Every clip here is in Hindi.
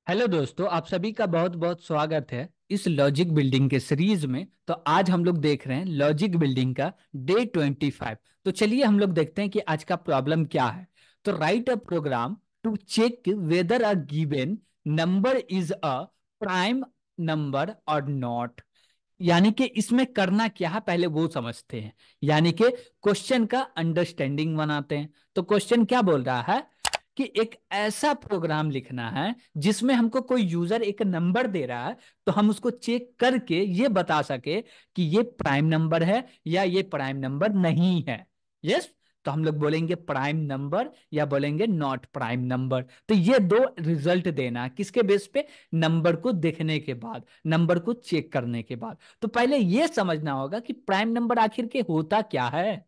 हेलो दोस्तों, आप सभी का बहुत बहुत स्वागत है इस लॉजिक बिल्डिंग के सीरीज में। तो आज हम लोग देख रहे हैं लॉजिक बिल्डिंग का डे 25। तो चलिए हम लोग देखते हैं कि आज का प्रॉब्लम क्या है। तो write a program to check whether a given number is a prime number और नॉट। यानी कि इसमें करना क्या है पहले वो समझते हैं। यानी कि क्वेश्चन का अंडरस्टैंडिंग बनाते हैं। तो क्वेश्चन क्या बोल रहा है कि एक ऐसा प्रोग्राम लिखना है जिसमें हमको कोई यूजर एक नंबर दे रहा है, तो हम उसको चेक करके ये बता सके कि ये प्राइम नंबर है या ये प्राइम नंबर नहीं है। यस। तो हम लोग बोलेंगे प्राइम नंबर या बोलेंगे नॉट प्राइम नंबर। तो ये दो रिजल्ट देना है किसके बेस पे? नंबर को देखने के बाद, नंबर को चेक करने के बाद। तो पहले ये समझना होगा कि प्राइम नंबर आखिर के होता क्या है,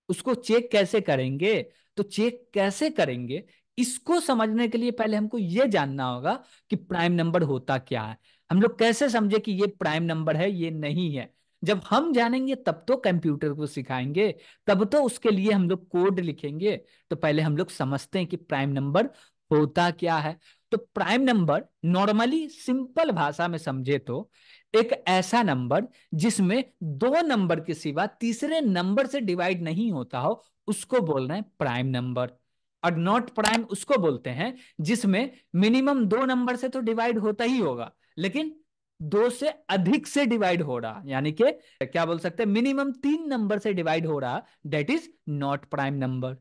उसको चेक कैसे करेंगे। तो चेक कैसे करेंगे इसको समझने के लिए पहले हमको यह जानना होगा कि प्राइम नंबर होता क्या है। हम लोग कैसे समझे कि ये प्राइम नंबर है ये नहीं है? जब हम जानेंगे तब तो कंप्यूटर को सिखाएंगे, तब तो उसके लिए हम लोग कोड लिखेंगे। तो पहले हम लोग समझते हैं कि प्राइम नंबर होता क्या है। तो प्राइम नंबर नॉर्मली सिंपल भाषा में समझे तो एक ऐसा नंबर जिसमें दो नंबर के सिवा तीसरे नंबर से डिवाइड नहीं होता हो, उसको बोल रहे हैं प्राइम नंबर। और नॉट प्राइम उसको बोलते हैं जिसमें मिनिमम दो नंबर से तो डिवाइड होता ही होगा, लेकिन दो से अधिक से डिवाइड हो रहा, यानी कि क्या बोल सकते हैं, मिनिमम तीन नंबर से डिवाइड हो रहा, that is not prime number.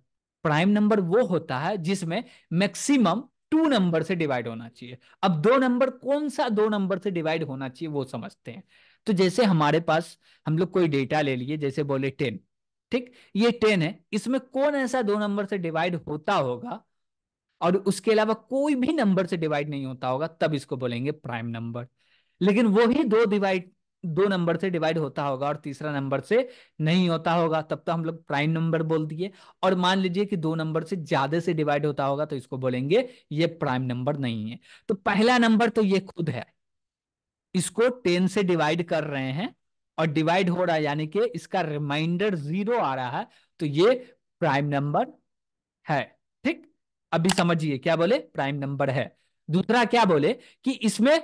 Prime number वो होता है जिसमें मैक्सिमम टू नंबर से डिवाइड होना चाहिए। अब दो नंबर, कौन सा दो नंबर से डिवाइड होना चाहिए वो समझते हैं। तो जैसे हमारे पास हम लोग कोई डेटा ले लिए, जैसे बोले 10। ठीक, ये 10 है, इसमें कौन ऐसा दो नंबर से डिवाइड होता होगा और उसके अलावा कोई भी नंबर से डिवाइड नहीं होता होगा, तब इसको बोलेंगे प्राइम नंबर। लेकिन वो ही दो नंबर से डिवाइड होता होगा और तीसरा नंबर से नहीं होता होगा, तब तो हम लोग प्राइम नंबर बोल दिए। और मान लीजिए कि दो नंबर से ज्यादा से डिवाइड होता होगा, तो इसको बोलेंगे ये प्राइम नंबर नहीं है। तो पहला नंबर तो ये खुद है, इसको 10 से डिवाइड कर रहे हैं और डिवाइड हो रहा है, यानी कि इसका रिमाइंडर 0 आ रहा है, तो ये प्राइम नंबर है। ठीक, अभी समझिए क्या बोले, प्राइम नंबर है। दूसरा क्या बोले कि इसमें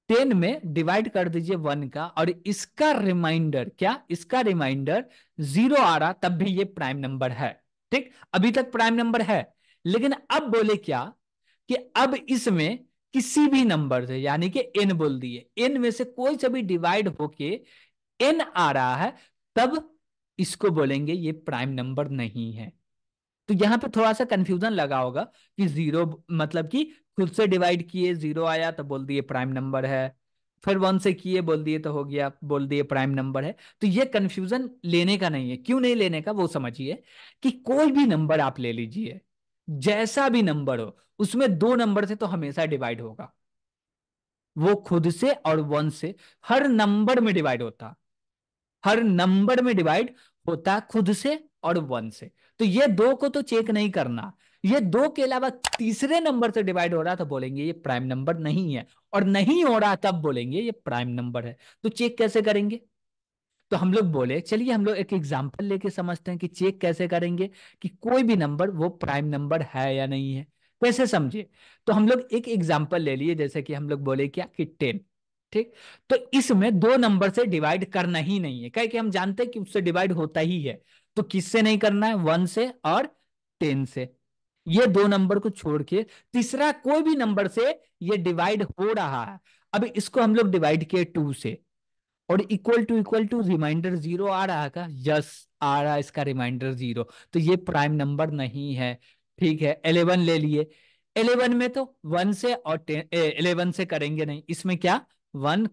10 में डिवाइड कर दीजिए 1 का, और इसका रिमाइंडर क्या, इसका रिमाइंडर 0 आ रहा, तब भी ये प्राइम नंबर है। ठीक, अभी तक प्राइम नंबर है। लेकिन अब बोले क्या कि अब इसमें किसी भी नंबर से, यानी कि n बोल दिए, n में से कोई से भी डिवाइड होके n आ रहा है, तब इसको बोलेंगे ये प्राइम नंबर नहीं है। तो यहां पे थोड़ा सा कंफ्यूजन लगा होगा कि जीरो मतलब कि खुद से डिवाइड किए 0 आया तो बोल दिए प्राइम नंबर है, फिर 1 से किए बोल दिए तो हो गया, बोल दिए प्राइम नंबर है। तो ये कंफ्यूजन लेने का नहीं है। क्यों नहीं लेने का वो समझिए कि कोई भी नंबर आप ले लीजिए, जैसा भी नंबर हो, उसमें दो नंबर से तो हमेशा डिवाइड होगा। वो खुद से और 1 से हर नंबर में डिवाइड होता, हर नंबर में डिवाइड होता खुद से और 1 से। तो ये दो को तो चेक नहीं करना, ये दो के अलावा तीसरे नंबर से डिवाइड हो रहा तो बोलेंगे ये प्राइम नंबर नहीं है, और नहीं हो रहा तब बोलेंगे ये प्राइम नंबर है। तो चेक कैसे करेंगे? तो हम लोग बोले चलिए हम लोग एक एग्जांपल लेके समझते हैं कि चेक कैसे करेंगे कि कोई भी नंबर वो प्राइम नंबर है या नहीं है। कैसे समझे? तो हम लोग एक एग्जांपल ले लिए, जैसे कि हम लोग बोले क्या कि 10। ठीक, तो इसमें दो नंबर से डिवाइड करना ही नहीं है, कह कि हम जानते हैं कि उससे डिवाइड होता ही है। तो किससे नहीं करना है? 1 से और 10 से। ये दो नंबर को छोड़ के तीसरा कोई भी नंबर से ये डिवाइड हो रहा है। अब इसको हम लोग डिवाइड किए 2 से, और इक्वल टू रिमाइंडर 0 आ रहा का? यस, आ रहा है इसका रिमाइंडर 0। तो ये प्राइम नंबर नहीं है। ठीक है, 11 ले लिए, 11 में तो 1 से और 11 से करेंगे नहीं, इसमें क्या 1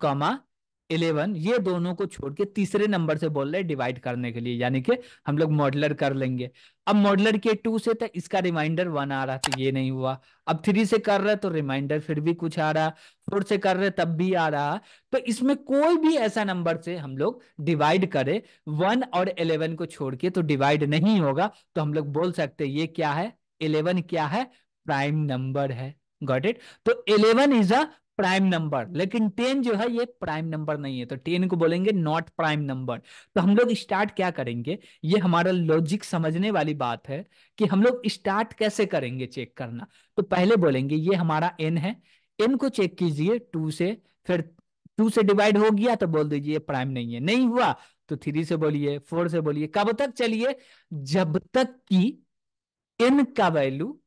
11 ये दोनों को छोड़ के तीसरे नंबर से बोल रहे डिवाइड करने के लिए, यानी कि हम लोग मॉडलर कर लेंगे। अब मॉडलर के 2 से तो इसका रिमाइंडर 1 आ रहा, तो ये नहीं हुआ। अब 3 से कर रहे तो रिमाइंडर फिर भी कुछ आ रहा, 4 से कर रहे तब भी आ रहा। तो इसमें कोई भी ऐसा नंबर से हम लोग डिवाइड करें 1 और 11 को छोड़ के तो डिवाइड नहीं होगा, तो हम लोग बोल सकते हैं ये क्या है, 11 क्या है, प्राइम नंबर है। Got it? तो 11 इज अ प्राइम नंबर, लेकिन 10 जो है ये प्राइम नंबर नहीं है, तो 10 को बोलेंगे नॉट प्राइम नंबर। तो हम लोग स्टार्ट क्या करेंगे, ये हमारा लॉजिक समझने वाली बात है कि हम लोग स्टार्ट कैसे करेंगे चेक करना। तो पहले बोलेंगे ये हमारा n है, n को चेक कीजिए 2 से, फिर 2 से डिवाइड हो गया तो बोल दीजिए प्राइम नहीं है, नहीं हुआ तो 3 से बोलिए, 4 से बोलिए, कब तक चलिए, जब तक कि n का वैल्यू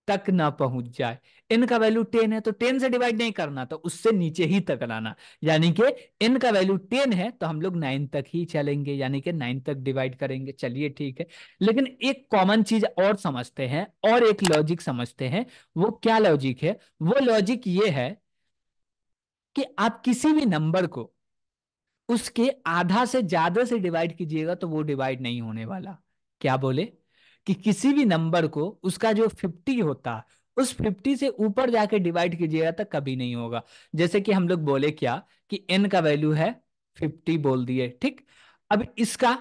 तक ना पहुंच जाए। n का वैल्यू 10 है तो 10 से डिवाइड नहीं करना, तो उससे नीचे ही तक लाना, यानी कि n का वैल्यू 10 है तो हम लोग 9 तक ही चलेंगे, यानी कि 9 तक डिवाइड करेंगे। चलिए ठीक है, लेकिन एक कॉमन चीज और समझते हैं, और एक लॉजिक समझते हैं। वो क्या लॉजिक है? वो लॉजिक ये है कि आप किसी भी नंबर को उसके आधा से ज्यादा से डिवाइड कीजिएगा तो वो डिवाइड नहीं होने वाला। क्या बोले? कि किसी भी नंबर को उसका जो 50 होता, उस 50 से ऊपर जाके डिवाइड कीजिएगा तो कभी नहीं होगा। जैसे कि हम लोग बोले क्या, कि n का वैल्यू है 50 बोल दिए, ठीक। अब इसका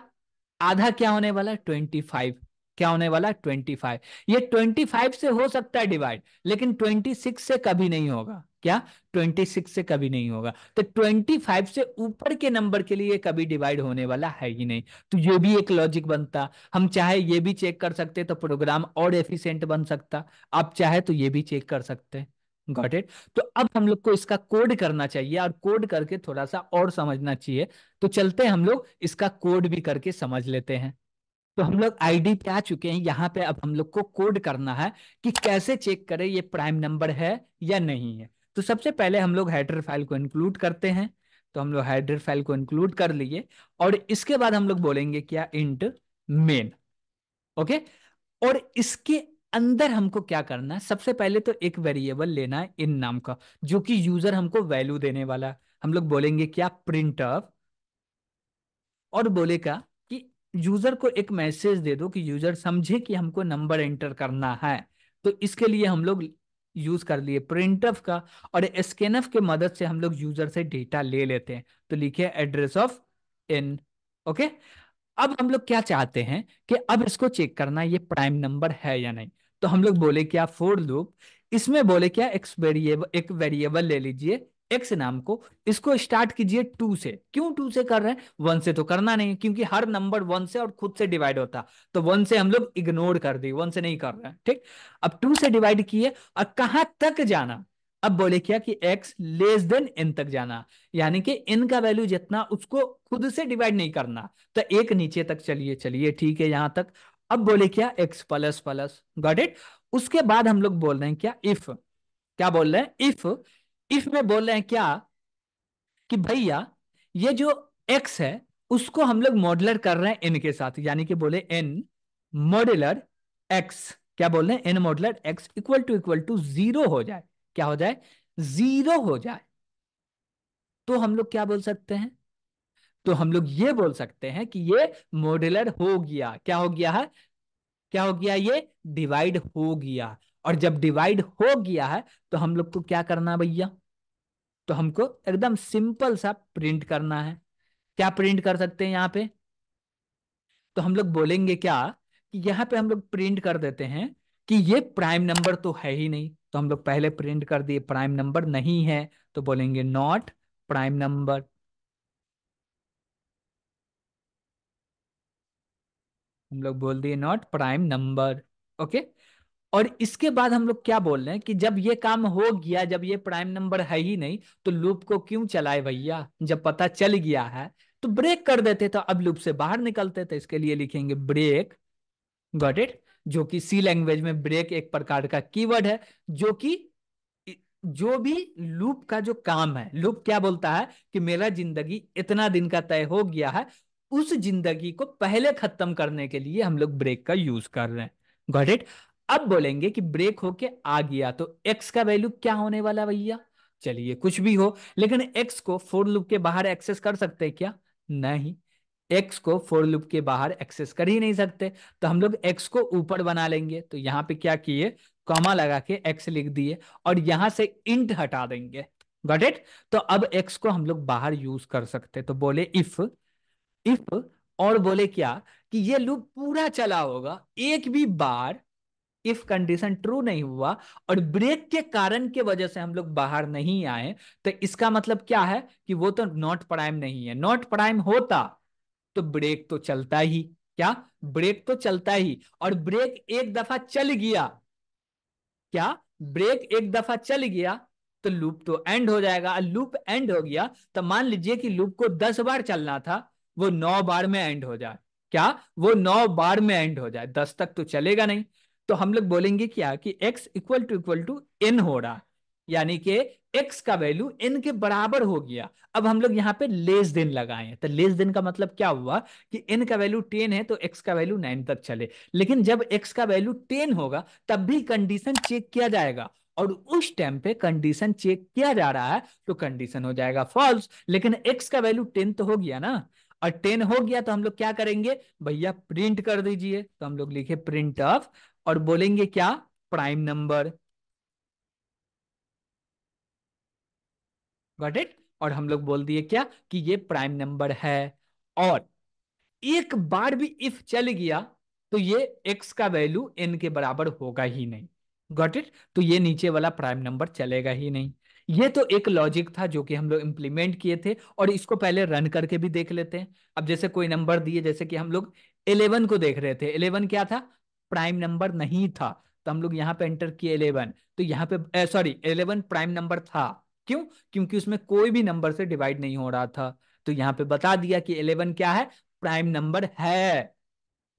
आधा क्या होने वाला? 25। क्या होने वाला? 25। ये 25 से हो सकता है डिवाइड, लेकिन 26 से कभी नहीं होगा। क्या? 26 से कभी नहीं होगा। तो 25 से ऊपर के नंबर के लिए कभी डिवाइड होने वाला है ही नहीं। तो ये भी एक लॉजिक बनता। हम चाहे ये भी चेक कर सकते तो प्रोग्राम और एफिशिएंट बन सकता। आप चाहे तो ये भी चेक कर सकते हैं। Got it? तो अब हम लोग को इसका कोड करना चाहिए, और कोड करके थोड़ा सा और समझना चाहिए। तो चलते हैं हम लोग इसका कोड भी करके समझ लेते हैं। तो हम लोग आईडी पे आ चुके हैं, यहाँ पे अब हम लोग को कोड करना है कि कैसे चेक करें ये प्राइम नंबर है या नहीं है। तो सबसे पहले हम लोग हेडर फाइल को इंक्लूड करते हैं। तो हम लोग हेडर फाइल को इंक्लूड कर लिए, और इसके बाद हम लोग बोलेंगे क्या? Int main. ओके। और इसके अंदर हमको क्या करना है? सबसे पहले तो एक वेरिएबल लेना है इन नाम का, जो कि यूजर हमको वैल्यू देने वाला है। हम लोग बोलेंगे क्या? प्रिंट, और बोलेगा कि यूजर को एक मैसेज दे दो कि यूजर समझे कि हमको नंबर एंटर करना है। तो इसके लिए हम लोग यूज कर लिए प्रिंटफ का, और स्कैनफ के मदद से हम लोग यूजर से डेटा ले लेते हैं। तो लिखे एड्रेस ऑफ इन। ओके। अब हम लोग क्या चाहते हैं कि अब इसको चेक करना ये प्राइम नंबर है या नहीं। तो हम लोग बोले क्या? For loop. इसमें बोले क्या? एक वेरिएबल ले लीजिए एक्स नाम को, इसको स्टार्ट कीजिए 2 से। क्यों 2 से कर रहे हैं? 1 से तो करना नहीं, क्योंकि हर नंबर 1 से और खुद से डिवाइड होता। तो 1 से हम लोग इग्नोर कर दिए, 1 से नहीं कर रहे हैं, ठीक। अब 2 से डिवाइड किए, और कहां तक जाना? अब बोले क्या कि x लेस देन n तक जाना, यानी कि n का वैल्यू जितना उसको खुद से डिवाइड नहीं करना। तो एक नीचे तक चलिए, चलिए ठीक है यहां तक। अब बोले क्या? x plus plus. Got it? उसके बाद हम लोग बोल रहे हैं क्या? इफ। क्या बोल रहे हैं? इफ में बोल रहे हैं क्या? कि भैया ये जो x है उसको हम लोग मॉडुलर कर रहे हैं n के साथ, यानी कि बोले n मॉड्यूलर x। क्या बोल रहे हैं? n modular x equal to 0 हो जाए। क्या हो जाए? 0 हो जाए। तो हम लोग क्या बोल सकते हैं? तो हम लोग ये बोल सकते हैं कि ये मॉड्यूलर हो गया। क्या हो गया है? क्या हो गया? ये डिवाइड हो गया। और जब डिवाइड हो गया है तो हम लोग को क्या करना है भैया? तो हमको एकदम सिंपल सा प्रिंट करना है। क्या प्रिंट कर सकते हैं यहाँ पे? तो हम लोग बोलेंगे क्या? कि यहाँ पे हम लोग प्रिंट कर देते हैं कि ये प्राइम नंबर तो है ही नहीं। तो हम लोग पहले प्रिंट कर दिए प्राइम नंबर नहीं है, तो बोलेंगे नॉट प्राइम नंबर। हम लोग बोल दिए नॉट प्राइम नंबर। ओके। और इसके बाद हम लोग क्या बोल रहे हैं कि जब ये काम हो गया, जब ये प्राइम नंबर है ही नहीं, तो लूप को क्यों चलाए भैया? जब पता चल गया है तो ब्रेक कर देते, तो अब लूप से बाहर निकलते। तो इसके लिए लिखेंगे ब्रेक। Got it? जो कि सी लैंग्वेज में ब्रेक एक प्रकार का कीवर्ड है, जो कि जो भी लूप का जो काम है, लूप क्या बोलता है कि मेरा जिंदगी इतना दिन का तय हो गया है, उस जिंदगी को पहले खत्म करने के लिए हम लोग ब्रेक का यूज कर रहे हैं। Got it? अब बोलेंगे कि ब्रेक होके आ गया तो एक्स का वैल्यू क्या होने वाला भैया? चलिए कुछ भी हो, लेकिन एक्स को फोर लूप के बाहर एक्सेस कर सकते हैं क्या? नहीं। एक्स को फोर लूप के बाहर एक्सेस कर ही नहीं सकते। तो हम लोग एक्स को ऊपर बना लेंगे। तो यहां पे क्या किए? कॉमा लगा के एक्स लिख दिए, और यहां से इंट हटा देंगे। Got it? तो अब एक्स को हम लोग बाहर यूज कर सकते। तो बोले इफ, और बोले क्या? कि ये लूप पूरा चला होगा, एक भी बार इफ कंडीशन ट्रू नहीं हुआ और ब्रेक के कारण के वजह से हम लोग बाहर नहीं आए, तो इसका मतलब क्या है? कि वो तो नॉट प्राइम नहीं है। नॉट प्राइम होता तो ब्रेक तो चलता ही। क्या? ब्रेक तो चलता ही, और ब्रेक एक दफा चल गया। क्या? ब्रेक एक दफा चल गया तो लूप तो एंड हो जाएगा। लूप एंड हो गया तो मान लीजिए कि लूप को 10 बार चलना था, वो 9 बार में एंड हो जाए। क्या? वो 9 बार में एंड हो जाए, 10 तक तो चलेगा नहीं। तो हम लोग बोलेंगे क्या कि x इक्वल टू n हो रहा है, यानी कि x का वैल्यू n के बराबर हो गया। अब हम लोग यहाँ पे लेस देन लगाए हैं, तो लेस देन का मतलब क्या हुआ कि n का वैल्यू 10 है तो x का वैल्यू 9 तक चले। लेकिन जब x का वैल्यू 10 होगा तब भी कंडीशन चेक किया जाएगा, और उस टाइम पे कंडीशन चेक किया जा रहा है तो कंडीशन हो जाएगा फॉल्स। लेकिन x का वैल्यू 10 तो हो गया ना, और 10 हो गया तो हम लोग क्या करेंगे भैया, प्रिंट कर दीजिए। तो हम लोग लिखे प्रिंट ऑफ, और बोलेंगे क्या, प्राइम नंबर। Got it? और हम लोग बोल दिए क्या कि ये प्राइम नंबर है। और एक बार भी इफ चल गया तो ये x का वैल्यू n के बराबर होगा ही नहीं। Got it? तो ये नीचे वाला प्राइम नंबर चलेगा ही नहीं। ये तो एक लॉजिक था जो कि हम लोग इंप्लीमेंट किए थे, और इसको पहले रन करके भी देख लेते हैं। अब जैसे कोई नंबर दिए, जैसे कि हम लोग 11 को देख रहे थे, 11 क्या था, प्राइम नंबर नहीं था। तो हम लोग यहाँ पे एंटर किए 11, तो यहाँ पे सॉरी 11 प्राइम नंबर था। क्यों? क्योंकि उसमें कोई भी नंबर से डिवाइड नहीं हो रहा था। तो यहाँ पे बता दिया कि 11 क्या है, प्राइम नंबर है।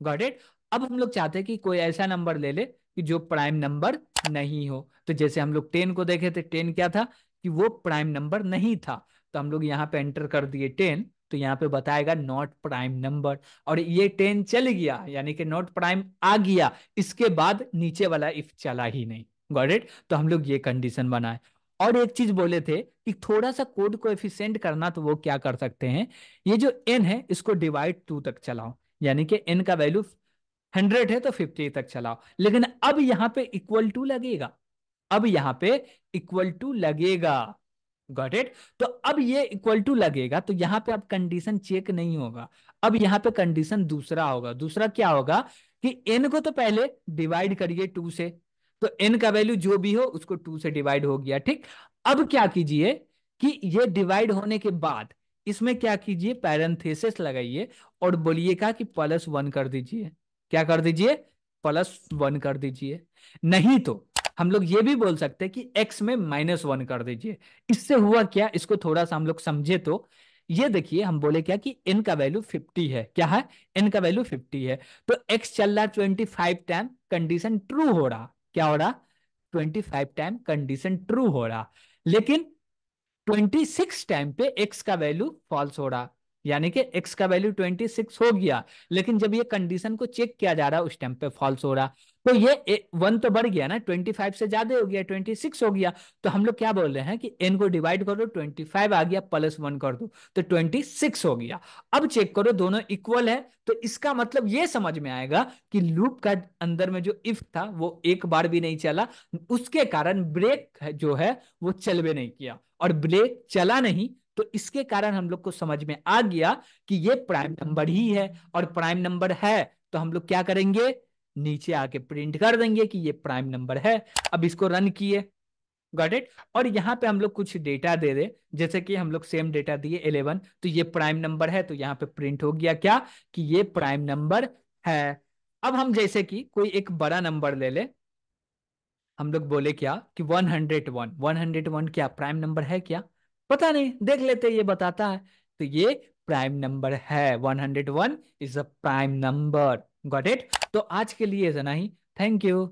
Got it? अब हम लोग चाहते हैं कि कोई ऐसा नंबर ले ले कि जो प्राइम नंबर नहीं हो। तो जैसे हम लोग 10 को देखे थे, 10 क्या था कि वो प्राइम नंबर नहीं था। तो हम लोग यहाँ पे एंटर कर दिए 10, तो यहाँ पे बताएगा नॉट प्राइम नंबर। और ये 10 चल गया, यानी कि नॉट प्राइम आ गया, इसके बाद नीचे वाला इफ चला ही नहीं। Got it? तो हम लोग ये कंडीशन बनाए। और एक चीज बोले थे कि थोड़ा सा कोड को एफिशिएंट करना, तो वो क्या कर सकते हैं, ये जो n है इसको डिवाइड 2 तक चलाओ, यानी कि n का वैल्यू 100 है तो 50 तक चलाओ। लेकिन अब यहां पे इक्वल टू लगेगा, अब यहां पे इक्वल टू लगेगा। Got it? तो अब ये इक्वल टू लगेगा तो यहां पे अब कंडीशन चेक नहीं होगा। अब यहां पे कंडीशन दूसरा होगा। दूसरा क्या होगा कि n को तो पहले डिवाइड करिए 2 से, तो n का वैल्यू जो भी हो उसको 2 से डिवाइड हो गया, ठीक। अब क्या कीजिए कि ये डिवाइड होने के बाद इसमें क्या कीजिए, पैरेंथेसिस लगाइए और बोलिएगा कि +1 कर दीजिए। क्या कर दीजिए? +1 कर दीजिए। नहीं तो हम लोग ये भी बोल सकते हैं कि x में -1 कर दीजिए। इससे हुआ क्या, इसको थोड़ा सा हम लोग समझे तो ये देखिए, हम बोले क्या कि n का वैल्यू 50 है। क्या है? n का वैल्यू 50 है, तो x चल रहा 25 टाइम, कंडीशन ट्रू हो रहा। क्या हो रहा? 25 टाइम कंडीशन ट्रू हो रहा। लेकिन 26 टाइम पे x का वैल्यू फॉल्स हो रहा, यानी कि x का वैल्यू 26 हो गया, लेकिन जब ये कंडीशन को चेक किया जा रहा है उस टाइम पे फॉल्स हो रहा। तो ये 1 तो बढ़ गया ना, 25 से ज्यादा हो गया, 26 हो गया। तो हम लोग क्या बोल रहे हैं कि n को डिवाइड करो, 25 आ गया, +1 कर दो तो 26 हो गया। अब चेक करो दोनों इक्वल है, तो इसका मतलब ये समझ में आएगा कि लूप का अंदर में जो इफ था वो एक बार भी नहीं चला, उसके कारण ब्रेक जो है वो चल भी नहीं किया, और ब्रेक चला नहीं। तो इसके कारण हम लोग को समझ में आ गया कि ये प्राइम नंबर ही है, और प्राइम नंबर है तो हम लोग क्या करेंगे, नीचे आके प्रिंट कर देंगे कि ये प्राइम नंबर है। अब इसको रन किए। Got it? और यहाँ पे हम लोग कुछ डेटा दे दे, जैसे कि हम लोग सेम डेटा दिए 11, तो ये प्राइम नंबर है, तो यहाँ पे प्रिंट हो गया क्या कि ये प्राइम नंबर है। अब हम जैसे कि कोई एक बड़ा नंबर ले ले, हम लोग बोले क्या कि 101, 101 क्या प्राइम नंबर है क्या? पता नहीं, देख लेते ये बताता है। तो ये प्राइम नंबर है, 101 is a prime number. Got it? तो आज के लिए इतना ही। Thank you.